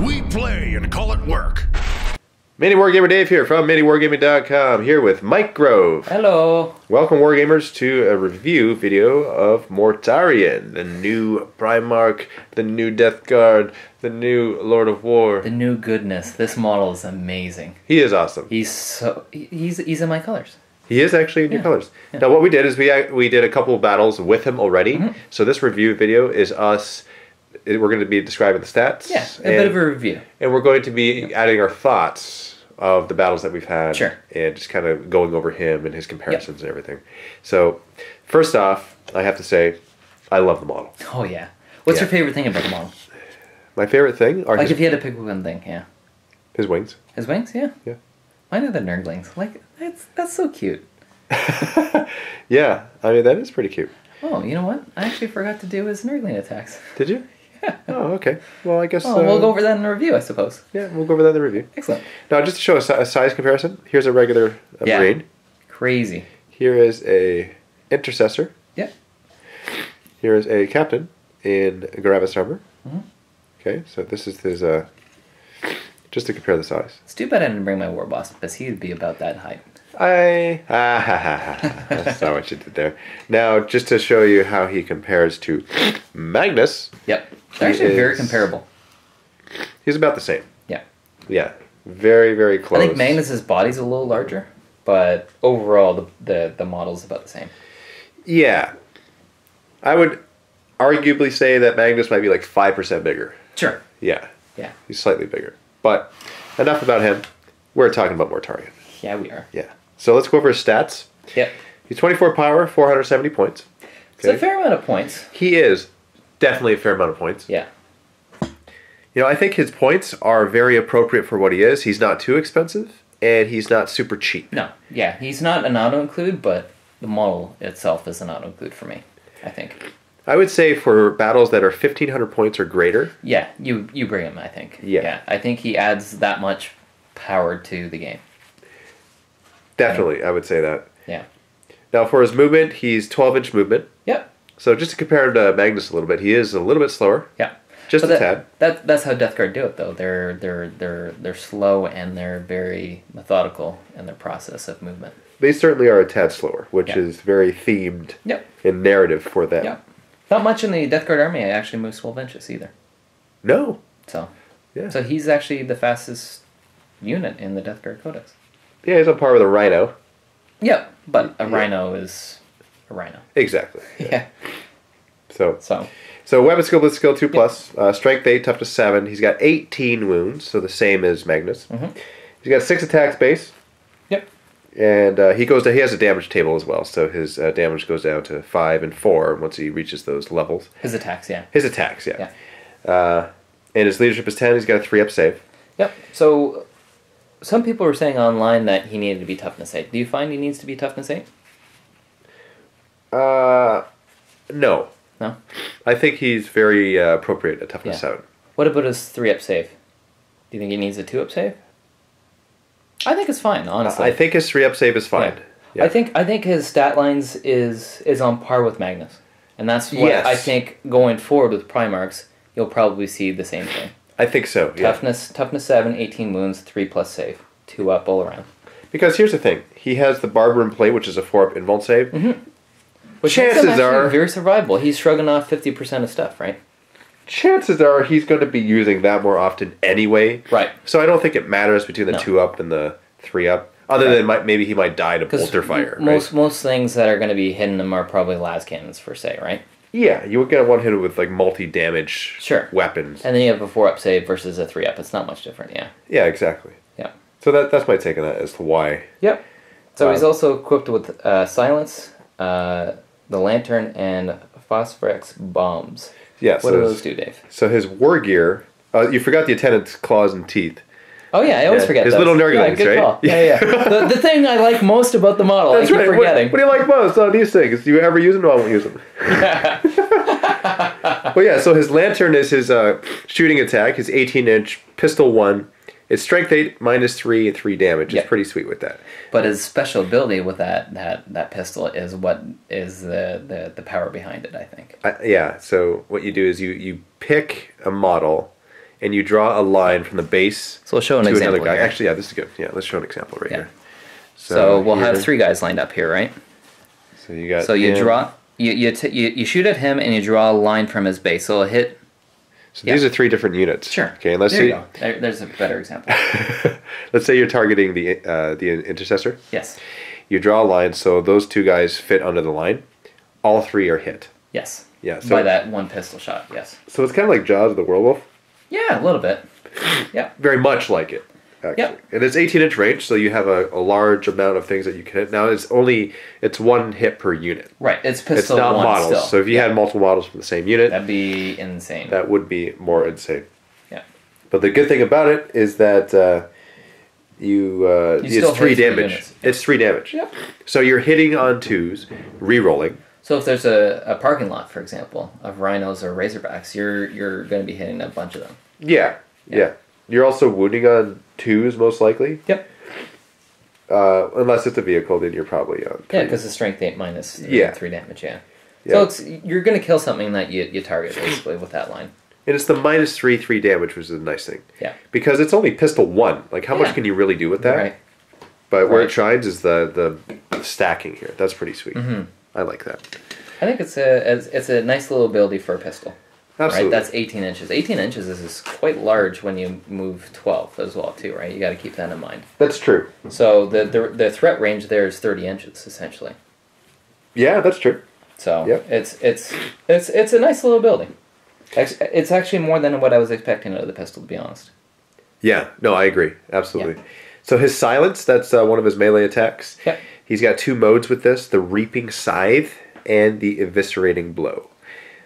We play and call it work. MiniWarGamer Dave here from MiniWarGaming.com, here with Mike Grove. Hello. Welcome, Wargamers, to a review video of Mortarion, the new Primarch, the new Deathguard, the new Lord of War. The new goodness. This model is amazing. He is awesome. He's in my colors. He is actually in your colors. Yeah. Now, what we did is we did a couple of battles with him already. So this review video is us. We're going to be describing the stats. Yeah, a bit of a review. And we're going to be adding our thoughts of the battles that we've had. Sure. And just kind of going over him and his comparisons and everything. So, first off, I have to say, I love the model. Oh, yeah. What's your favorite thing about the model? My favorite thing are like if you had to pick one thing, yeah. His wings. His wings, yeah. Yeah. Mine are the nerdlings. Like, that's so cute. Yeah, I mean, that is pretty cute. Oh, you know what? I actually forgot to do his nerdling attacks. Did you? Yeah. Oh, okay. Well, I guess... we'll go over that in the review, I suppose. Yeah, we'll go over that in the review. Excellent. Now, just to show a size comparison, here's a regular Marine. Crazy. Here is a Intercessor. Yeah. Here is a Captain in Gravis armor. Okay, so this is his... just to compare the size. It's too bad I didn't bring my War Boss, because he'd be about that height. That's not what you did there. Now, just to show you how he compares to Magnus. Yep. They're actually very comparable. He's about the same. Yeah. Yeah. Very, very close. I think Magnus's body's a little larger, but overall the model's about the same. Yeah. I would arguably say that Magnus might be like 5% bigger. Sure. Yeah. Yeah. He's slightly bigger. But enough about him. We're talking about Mortarion. Yeah, we are. Yeah. So let's go over his stats. Yep. He's 24 power, 470 points. Okay. It's a fair amount of points. He is definitely a fair amount of points. Yeah. You know, I think his points are very appropriate for what he is. He's not too expensive, and he's not super cheap. No. Yeah, he's not an auto-include, but the model itself is an auto-include for me, I think. I would say for battles that are 1,500 points or greater. Yeah, you bring him, I think. Yeah. I think he adds that much power to the game. Definitely, I would say that. Yeah. Now, for his movement, he's 12-inch movement. Yep. So just to compare him to Magnus a little bit, he is a little bit slower. Yeah. Just a tad. That's how Deathguard do it, though. They're slow and they're very methodical in their process of movement. They certainly are a tad slower, which is very themed in narrative for them. Yeah. Not much in the Deathguard army I actually moves 12 inches either. No. So. Yeah. So he's actually the fastest unit in the Deathguard Codex. Yeah, he's on par with a Rhino. Yep, but a Rhino is a Rhino. Exactly. Yeah. So weapon skill, blitz skill 2+, strength 8, toughness 7. He's got 18 wounds, so the same as Magnus. He's got 6 attacks base. Yep. And he has a damage table as well, so his damage goes down to 5 and 4 once he reaches those levels. His attacks, yeah. His attacks, yeah. And his leadership is 10. He's got a 3-up save. Yep. So some people were saying online that he needed to be toughness 8. Do you find he needs to be toughness 8? No. No? I think he's very appropriate at toughness 7. What about his 3-up save? Do you think he needs a 2-up save? I think it's fine, honestly. I think his 3-up save is fine. Yeah. I think his stat lines is on par with Magnus. And that's what I think going forward with Primarchs, you'll probably see the same thing. I think so, Toughness 7, 18 wounds, 3+ save. 2-up all around. Because here's the thing. He has the Barber in play, which is a 4-up invuln save. Which chances are very survivable. He's shrugging off 50% of stuff, right? Chances are he's going to be using that more often anyway. Right. So I don't think it matters between the 2-up and the 3-up. Other than maybe he might die to bolter fire. Most things that are going to be hitting him are probably las cannons per se, right? Yeah, you would get one hit with like multi-damage weapons. And then you have a 4-up save versus a 3-up. It's not much different, yeah. Yeah, exactly. Yeah. So that's my take on that as to why. Yep. So he's also equipped with Silence, the Lantern, and Phosphorex bombs. Yeah. What do those do, Dave? So his war gear, you forgot the attendant's claws and teeth. Oh yeah, I always forget his those. little nurglings, good right? Call. Yeah. The thing I like most about the model, That's I keep forgetting. What do you like most on these things? Do you ever use them? No, I won't use them. Well, yeah, so his lantern is his shooting attack, his 18-inch pistol 1. It's strength 8, -3, and 3 damage. It's pretty sweet with that. But his special ability with that pistol is what is the power behind it, I think. Yeah, so what you do is you pick a model and you draw a line from the base. So we'll show an example another guy. here. Actually, yeah, this is good. Yeah, let's show an example right here. So we'll have 3 guys lined up here, right? So you got. So you draw. You shoot at him and you draw a line from his base. So it'll hit. So these are 3 different units. Sure. Okay, and let's there see. You go. There's a better example. Let's say you're targeting the intercessor. Yes. You draw a line, so those 2 guys fit under the line. All 3 are hit. Yes. Yeah. So, by that 1 pistol shot. Yes. So it's kind of like Jaws of the Werewolf. Yeah, a little bit. Yeah. Very much like it. Actually. Yep. And it's 18-inch range, so you have a large amount of things that you can hit. Now it's 1 hit per unit. Right. It's pistol. It's not one models. Still. So if you had multiple models from the same unit, that'd be insane. That would be more insane. Yeah. But the good thing about it is that it's 3 damage. It's 3 damage. Yep. So you're hitting on 2s, re-rolling. So if there's a parking lot, for example, of rhinos or razorbacks, you're going to be hitting a bunch of them. Yeah. You're also wounding on 2s most likely. Yep. Unless it's a vehicle, then you're probably on 3. Yeah, because it's strength 8 minus 3 damage. Yeah. So you're going to kill something that you target basically with that line. And it's the -3 damage, which is a nice thing. Yeah. Because it's only pistol 1. Like, how much can you really do with that? Right. But where it shines is the stacking here. That's pretty sweet. Mm-hmm. I like that. I think it's a nice little ability for a pistol. Absolutely. Right? That's 18 inches. 18 inches is quite large when you move 12 as well, too, right? You got to keep that in mind. That's true. So the threat range there is 30 inches, essentially. Yeah, that's true. So it's a nice little ability. It's actually more than what I was expecting out of the pistol, to be honest. Yeah, no, I agree. Absolutely. Yeah. So his silence, that's one of his melee attacks. Yep. He's got 2 modes with this, the Reaping Scythe and the Eviscerating Blow.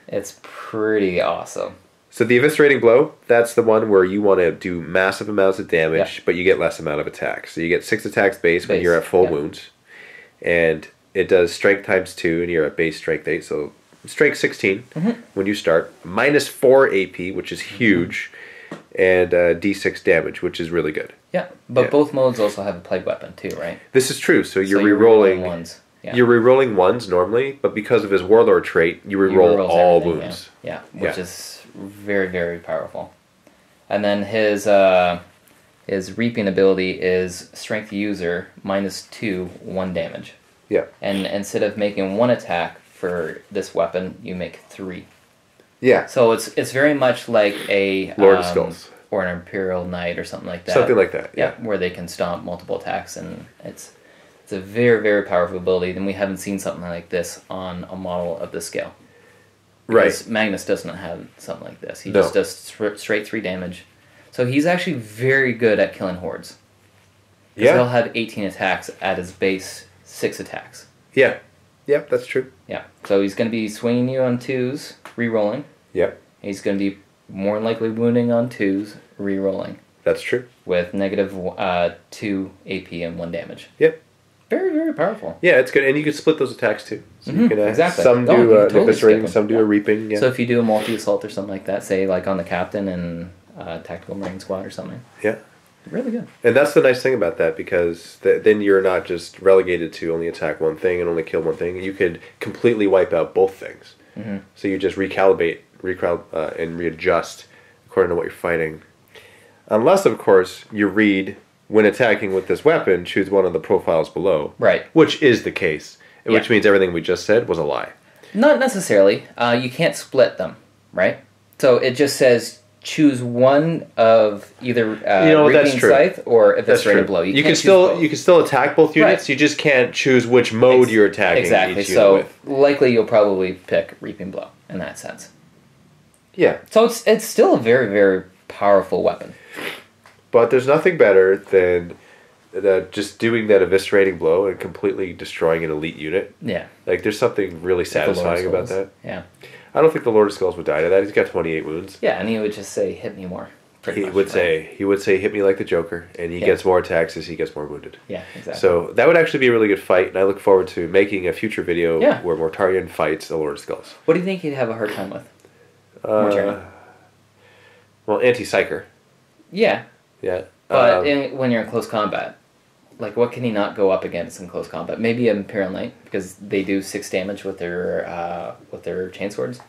It's pretty awesome. So the Eviscerating Blow, that's the one where you want to do massive amounts of damage, but you get less amount of attacks. So you get 6 attacks base when you're at full wounds. And it does strength times 2, and you're at base strength 8, so strength 16 when you start. -4 AP, which is huge, and D6 damage, which is really good. Yeah, but both modes also have a plague weapon too, right? This is true. So you're re-rolling ones. Yeah. You're re-rolling 1s normally, but because of his Warlord trait, you re-roll all wounds. Yeah, which is very, very powerful. And then his Reaping ability is Strength User -2, 1 damage. Yeah. And instead of making 1 attack for this weapon, you make 3. Yeah. So it's very much like a Lord of Skulls or an Imperial Knight or something like that. Something like that. Yeah. Where they can stomp multiple attacks, and it's a very, very powerful ability. And we haven't seen something like this on a model of this scale. Because right. Magnus doesn't have something like this. He just does straight 3 damage. So he's actually very good at killing hordes. Yeah. He'll have 18 attacks at his base 6 attacks. Yeah. Yep, that's true. Yeah. So he's going to be swinging you on 2s, re-rolling. Yep. He's going to be more than likely wounding on 2s, re-rolling. That's true. With -2 AP and 1 damage. Yep. Very, very powerful. Yeah, it's good. And you can split those attacks too. So you can, exactly. Some do eviscerating, some do a reaping. Yeah. So if you do a multi-assault or something like that, say like on the Captain and Tactical Marine Squad or something. Yeah. Really good. And that's the nice thing about that, because then you're not just relegated to only attack one thing and only kill one thing. You could completely wipe out both things. Mm-hmm. So you just recalibrate and readjust according to what you're fighting. Unless, of course, you read, when attacking with this weapon, choose one of the profiles below. Right. Which is the case. Which means everything we just said was a lie. Not necessarily. You can't split them, right? So it just says choose one of either Reaping Scythe or Eviscerating Blow. You can still attack both units. Right. You just can't choose which mode you're attacking each unit with. Likely you'll probably pick Reaping Blow in that sense. Yeah. So it's still a very, very powerful weapon. But there's nothing better than just doing that Eviscerating Blow and completely destroying an elite unit. Yeah. Like, there's something really satisfying about that. Yeah. I don't think the Lord of Skulls would die to that. He's got 28 wounds. Yeah, and he would just say, hit me more. He would say, hit me like the Joker, and he gets more attacks as he gets more wounded. Yeah, exactly. So that would actually be a really good fight, and I look forward to making a future video where Mortarion fights the Lord of Skulls. What do you think he'd have a hard time with? Mortarion? Well, anti-psyker. Yeah. Yeah. But when you're in close combat, like, what can he not go up against in close combat? Maybe an Imperial Knight, because they do 6 damage with their chainswords.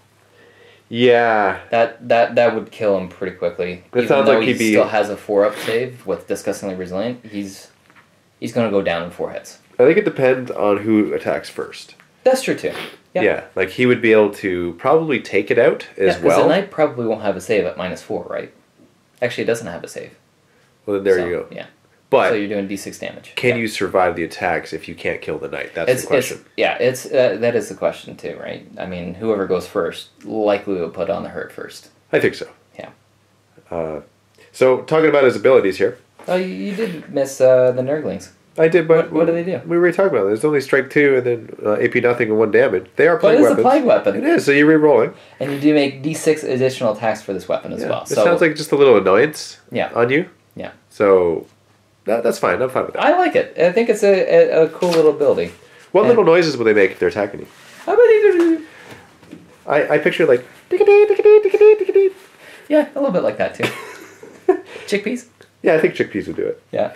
Yeah. That would kill him pretty quickly. It sounds like he still has a 4-up save with Disgustingly Resilient. He's going to go down in 4 hits. I think it depends on who attacks first. That's true too. Yep. Yeah, like he would be able to probably take it out as well. The knight probably won't have a save at -4, right? Actually, it doesn't have a save. Well, then there you go. Yeah. But so you're doing d6 damage. Can you survive the attacks if you can't kill the knight? That's the question. That is the question too, right? I mean, whoever goes first likely will put on the hurt first. I think so. Yeah. So talking about his abilities here. Oh, you did miss the Nurglings. I did, but what do they do? We were talking about it. There's only strike 2 and then AP nothing and 1 damage. They are plague weapons. But it is a plague weapon. It is, so you're re-rolling. And you do make d6 additional attacks for this weapon as well. It sounds like just a little annoyance on you. Yeah. So that's fine. I'm fine with that. I like it. I think it's a cool little ability. What little noises will they make if they're attacking you? I picture like... Yeah, a little bit like that too. Chickpeas? Yeah, I think chickpeas would do it. Yeah.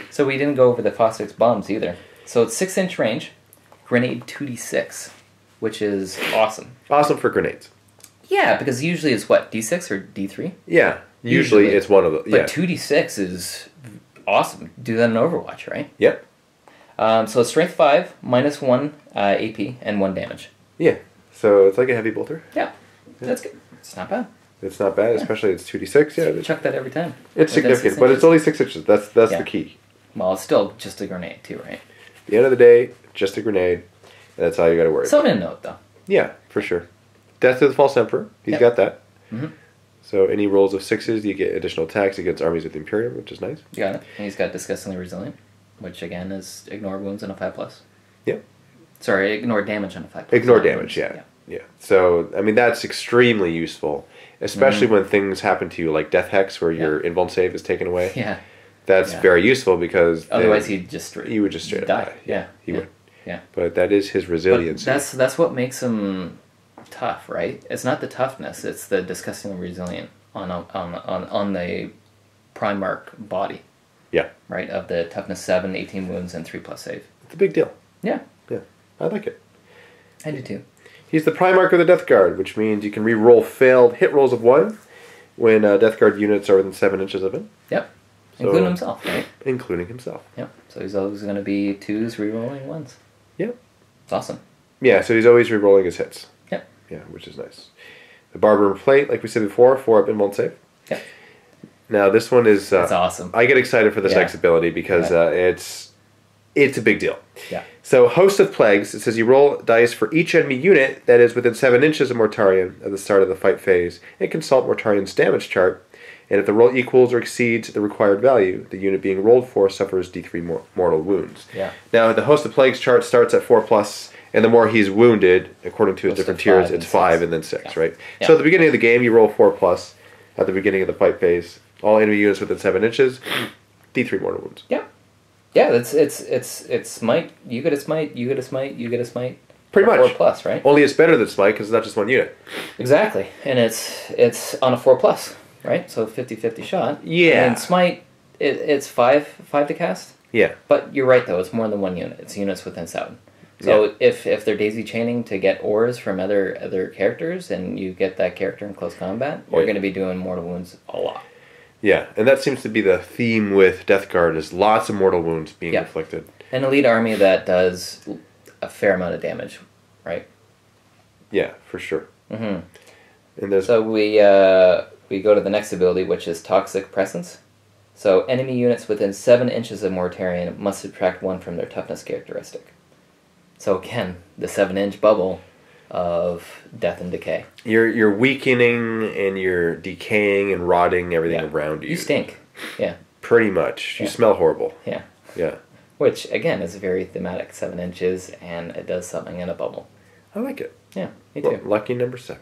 So we didn't go over the Phosphax bombs either. So it's 6-inch range, grenade 2d6, which is awesome. Awesome for grenades. Yeah, because usually it's what, d6 or d3? Yeah, usually it's one of those. But 2d6 is awesome. Do that in Overwatch, right? Yep. So strength 5, -1 AP, and 1 damage. Yeah, so it's like a heavy bolter. Yeah, that's good. It's not bad. It's not bad, especially it's 2d6. Yeah, chuck that every time. It's significant, but it's only 6 inches. That's the key. Well, it's still just a grenade too, right? At the end of the day, just a grenade. And that's all you got to worry about. Something to note, though. Yeah, for sure. Death to the False Emperor. He's got that. Mm-hmm. So any rolls of 6s, you get additional attacks against armies with the Imperium, which is nice. You got it. And he's got Disgustingly Resilient, which again is ignore wounds on a 5+. Yep. Sorry, ignore damage on a 5+. Ignore damage, yeah. So, I mean, that's extremely useful. Especially when things happen to you, like Death Hex, where your invuln save is taken away. Yeah. That's very useful because... Otherwise, he would just straight up die. Yeah. He would. Yeah. But that is his resilience. That's what makes him tough, right? It's not the toughness, it's the Disgustingly Resilient on the Primarch body. Yeah. Right? Of the toughness 7, 18 wounds, and 3+ save. It's a big deal. Yeah. Yeah. I like it. I do too. He's the Primarch of the Deathguard, which means you can re-roll failed hit rolls of 1 when Deathguard units are within 7 inches of him. Yep. Including himself, right? Including himself. Yep. So he's always going to be 2s re-rolling 1s. Yep. It's awesome. Yeah, so he's always re-rolling his hits. Yep. Yeah, which is nice. The Barber Plate, like we said before, 4-up invuln save. Yep. Now this one is... That's awesome. I get excited for this next ability because it's a big deal. Yeah. So, Host of Plagues, it says you roll dice for each enemy unit that is within 7 inches of Mortarion at the start of the fight phase, and consult Mortarion's damage chart, and if the roll equals or exceeds the required value, the unit being rolled for suffers d3 mortal wounds. Yeah. Now, the Host of Plagues chart starts at 4+, and the more he's wounded, according to his different tiers, it's 5 and then 6, right? Yeah. So, at the beginning of the game, you roll 4+, at the beginning of the fight phase, all enemy units within 7 inches, d3 mortal wounds. Yeah. Yeah, it's smite. You get a smite. You get a smite. You get a smite. Pretty much 4+, right? Only it's better than smite because it's not just one unit. Exactly, and it's on a 4+, right? So 50-50 shot. Yeah. And smite, it's 5 to cast. Yeah. But you're right though. It's more than one unit. It's units within 7. So if they're daisy chaining to get ores from other characters, and you get that character in close combat, you're going to be doing mortal wounds a lot. Yeah, and that seems to be the theme with Deathguard, is lots of mortal wounds being inflicted. An elite army that does a fair amount of damage, right? Yeah, for sure. Mm-hmm. And so we go to the next ability, which is Toxic Presence. So enemy units within 7 inches of Mortarion must subtract 1 from their toughness characteristic. So again, the 7-inch bubble of death and decay. You're weakening and you're decaying and rotting everything around you. You stink. Yeah. Pretty much. You smell horrible. Yeah. Yeah. Which, again, is very thematic. 7 inches, and it does something in a bubble. I like it. Yeah, me too. Lucky number 7.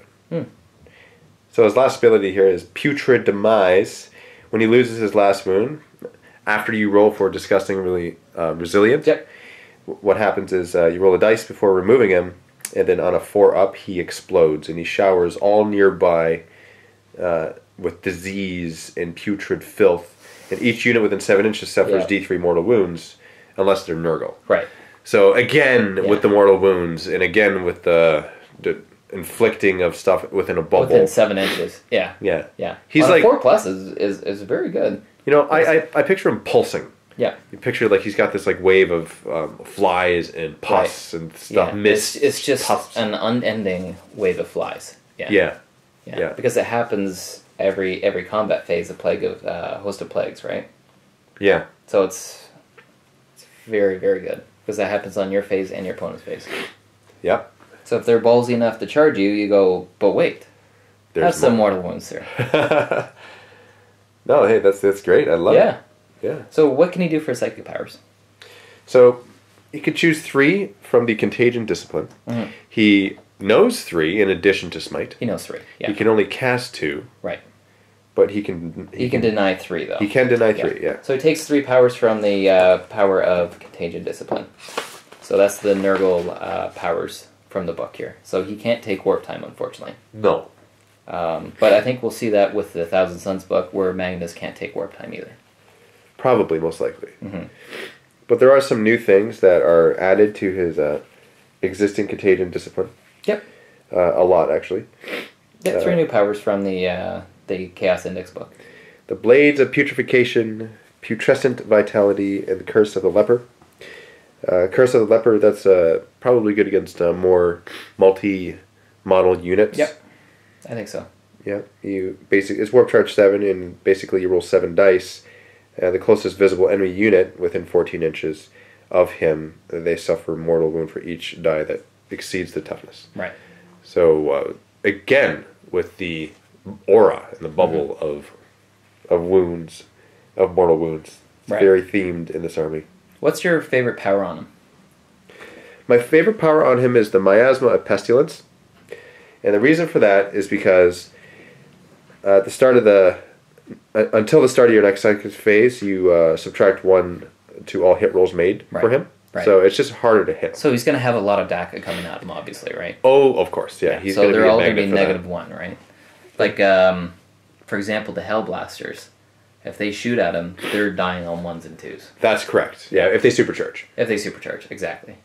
So his last ability here is Putrid Demise. When he loses his last wound, after you roll for Disgustingly Resilient, what happens is you roll a dice before removing him, and then on a 4-up, he explodes, and he showers all nearby with disease and putrid filth. And each unit within 7 inches suffers d3 mortal wounds, unless they're Nurgle. Right. So again, with the mortal wounds, and again with the inflicting of stuff within a bubble. Within 7 inches. Yeah. Yeah. Yeah. He's On like 4+ is very good. You know, I picture him pulsing. Yeah. You picture like he's got this like wave of flies and pus and stuff. Yeah. Mist. It's just puffs. an unending wave of flies. Yeah. Yeah. Yeah. Because it happens every combat phase, a plague of host of plagues, right? Yeah. So it's very, very good. Because that happens on your phase and your opponent's phase. Yeah. So if they're ballsy enough to charge you, you go, but wait. There's Have some mortal wounds there. No, hey, that's great. I love it. Yeah. So what can he do for psychic powers? So he could choose 3 from the Contagion discipline. Mm-hmm. He knows 3 in addition to Smite. He knows 3. Yeah. He can only cast 2. Right. But he can deny 3 though. He can deny 3. Yeah. So he takes 3 powers from the power of Contagion discipline. So that's the Nurgle powers from the book here. So he can't take warp time, unfortunately. No. But I think we'll see that with the Thousand Suns book, where Magnus can't take warp time either. Probably, most likely. Mm-hmm. But there are some new things that are added to his existing Contagion discipline. Yep. A lot, actually. Yeah, 3 new powers from the Chaos Index book. The Blades of Putrefaction, Putrescent Vitality, and the Curse of the Leper. Curse of the Leper, that's probably good against more multi-model units. Yep. I think so. Yeah. It's Warp Charge 7, and basically you roll 7 dice. The closest visible enemy unit within 14 inches of him, they suffer mortal wound for each die that exceeds the toughness. Right. So, again, with the aura and the bubble of wounds, of mortal wounds. It's very themed in this army. What's your favorite power on him? My favorite power on him is the Miasma Pestilence. And the reason for that is because at the start of until the start of your next psychic phase, you subtract 1 to all hit rolls made for him. Right. So it's just harder to hit. So he's going to have a lot of DACA coming at him, obviously, right? Oh, of course, yeah. He's so they're all going to be -1, right? Like, for example, the Hellblasters. If they shoot at him, they're dying on 1s and 2s. That's correct. Yeah, if they supercharge. If they supercharge, exactly.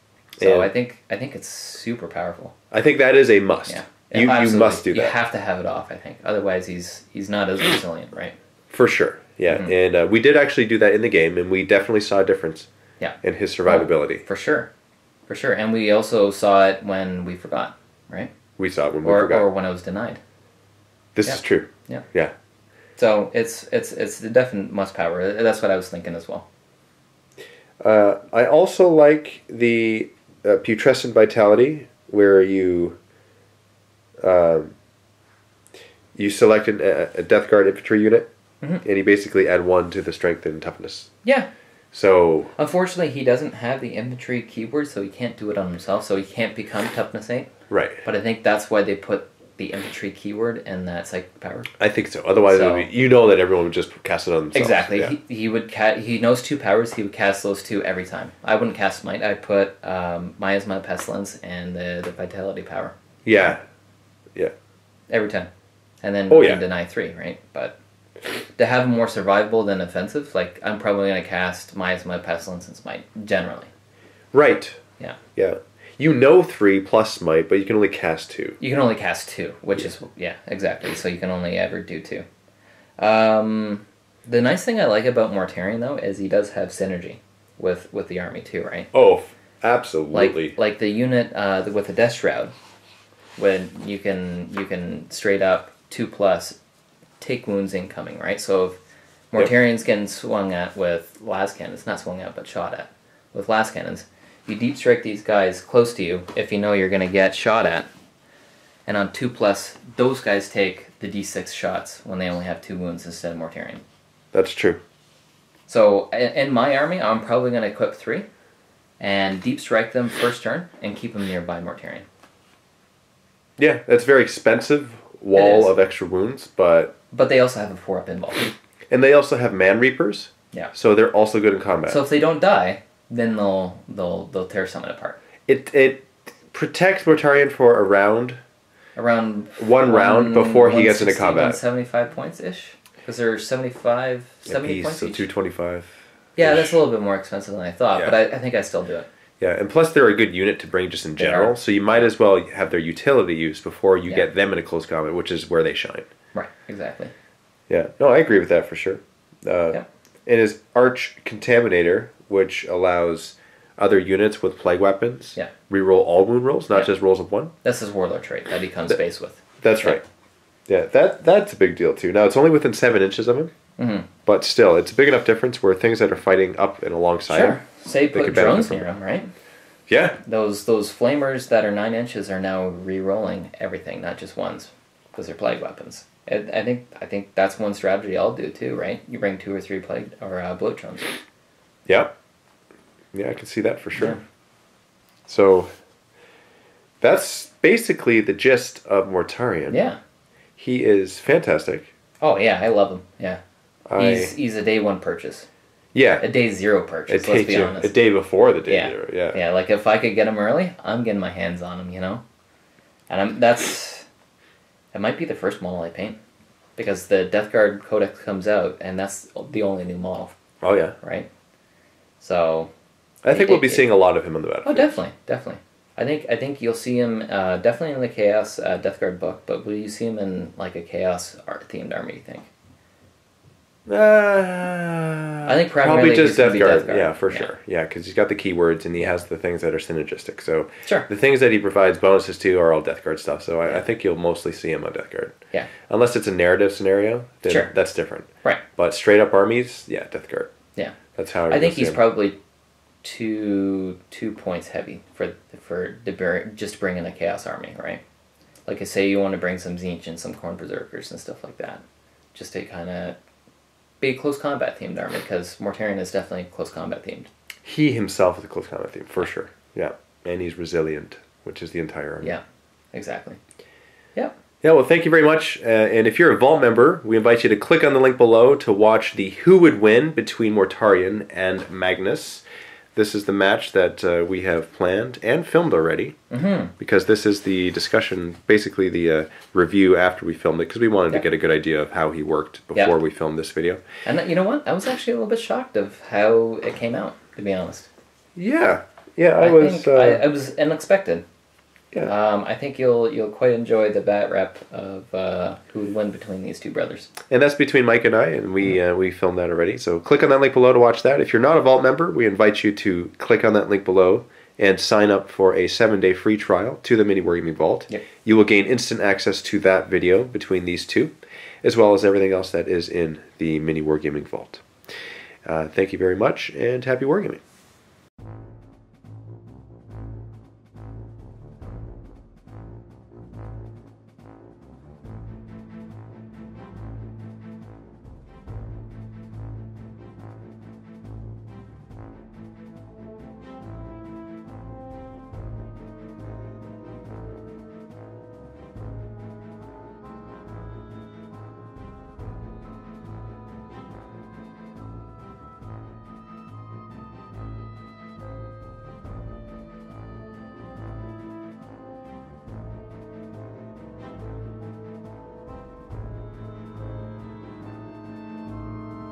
So I think it's super powerful. I think that is a must. Yeah. You must do that. You have to have it off, I think. Otherwise, he's not as resilient, right? For sure. Yeah, and we did actually do that in the game, and we definitely saw a difference. Yeah. In his survivability. Oh, for sure. For sure. And we also saw it when we forgot, right? We saw it when we forgot. Or when it was denied. This is true. Yeah. Yeah. So it's the definite must power. That's what I was thinking as well. I also like the Putrescent Vitality, where you select a Deathguard infantry unit, and you basically add 1 to the strength and toughness. Yeah. So unfortunately, he doesn't have the infantry keyword, so he can't do it on himself. So he can't become toughness 8. Right. But I think that's why they put the infantry keyword in that psychic power. I think so. Otherwise, it would be, that everyone would just cast it on themselves. Exactly. Yeah. He would he knows 2 powers. He would cast those 2 every time. I wouldn't cast Smite. I'd put Miasma Pestilence and the Vitality power. Yeah. Yeah. Every time. And then you can deny 3, right? But to have more survivable than offensive, like, I'm probably going to cast Miasma Pestilence and Smite, generally. Right. Yeah. Yeah. 3 plus Smite, but you can only cast 2. You can only cast 2, which is, exactly. So you can only ever do 2. The nice thing I like about Mortarion, though, is he does have synergy with the army, too, right? Oh, absolutely. Like the unit with the Death Shroud, when you can straight up 2+ take wounds incoming, right? So if Mortarion's getting swung at with las cannons, not swung at, but shot at, with las cannons, you deep strike these guys close to you if you know you're going to get shot at, and on 2+, those guys take the d6 shots when they only have 2 wounds instead of Mortarion. That's true. So in my army, I'm probably going to equip 3 and deep strike them first turn and keep them nearby Mortarion. Yeah, that's very expensive wall of extra wounds, but they also have a 4-up involved. And they also have Man Reapers. Yeah. So they're also good in combat. So if they don't die, then they'll tear someone apart. It protects Mortarion for a round. Around one round before he gets into combat. 75 points ish, because they're 70 points so each. 225. Yeah, that's a little bit more expensive than I thought, Yeah. but I think I still do it. Yeah, and plus they're a good unit to bring just in general, so you might as well have their utility use before you get them into close combat, which is where they shine. Right, exactly. Yeah, no, I agree with that for sure. It is Arch Contaminator, which allows other units with plague weapons reroll all wound rolls, not just rolls of 1. That's his Warlord trait that he comes base with. That's right. Yeah, that's a big deal too. Now, it's only within 7 inches of him, but still, it's a big enough difference where things that are fighting up and alongside him... Say put drones near him, right? Yeah. Those flamers that are 9 inches are now re-rolling everything, not just ones, because they're plague weapons. I think that's one strategy I'll do too, right? You bring 2 or 3 plague or bloat drones. Yeah. Yeah, I can see that for sure. Yeah. So that's basically the gist of Mortarion. Yeah. He is fantastic. Oh yeah, I love him. Yeah. He's a day 1 purchase. Yeah. A day 0 purchase, let's be honest. A day before the day 0, yeah. Yeah, like if I could get him early, I'm getting my hands on him, you know? And it might be the first model I paint. Because the Deathguard Codex comes out, and that's the only new model. Oh yeah. Right? So... I think we'll be seeing a lot of him on the battlefield. Oh, definitely. I think you'll see him definitely in the Chaos Deathguard book, but will you see him in like a Chaos themed army, you think? I think probably just Deathguard. Yeah, for sure. Yeah, because he's got the keywords and he has the things that are synergistic. So the things that he provides bonuses to are all Deathguard stuff. So I think you'll mostly see him on Deathguard. Yeah. Unless it's a narrative scenario, then that's different. Right. But straight up armies, yeah, Deathguard. Yeah. That's how I think he's probably 2 points heavy for just bringing a Chaos army, right? Like I say, you want to bring some Tzeentch and some Khorne Berserkers and stuff like that, just to kind of be a close combat themed army, because Mortarion is definitely close combat themed. He himself is a close combat theme, for sure. Yeah, and he's resilient, which is the entire army. Yeah, exactly. Yeah. Yeah, well, thank you very much. And if you're a Vault member, we invite you to click on the link below to watch the Who Would Win between Mortarion and Magnus. This is the match that we have planned and filmed already, because this is the discussion, basically the review after we filmed it, because we wanted to get a good idea of how he worked before we filmed this video. And you know what? I was actually a little bit shocked of how it came out, to be honest. Yeah, I was unexpected. Yeah. I think you'll quite enjoy the bat rep of who would win between these two brothers. And that's between Mike and I, and we filmed that already. So click on that link below to watch that. If you're not a Vault member, we invite you to click on that link below and sign up for a 7-day free trial to the MiniWarGaming Vault. Yep. You will gain instant access to that video between these two, as well as everything else that is in the MiniWarGaming Vault. Thank you very much, and happy wargaming.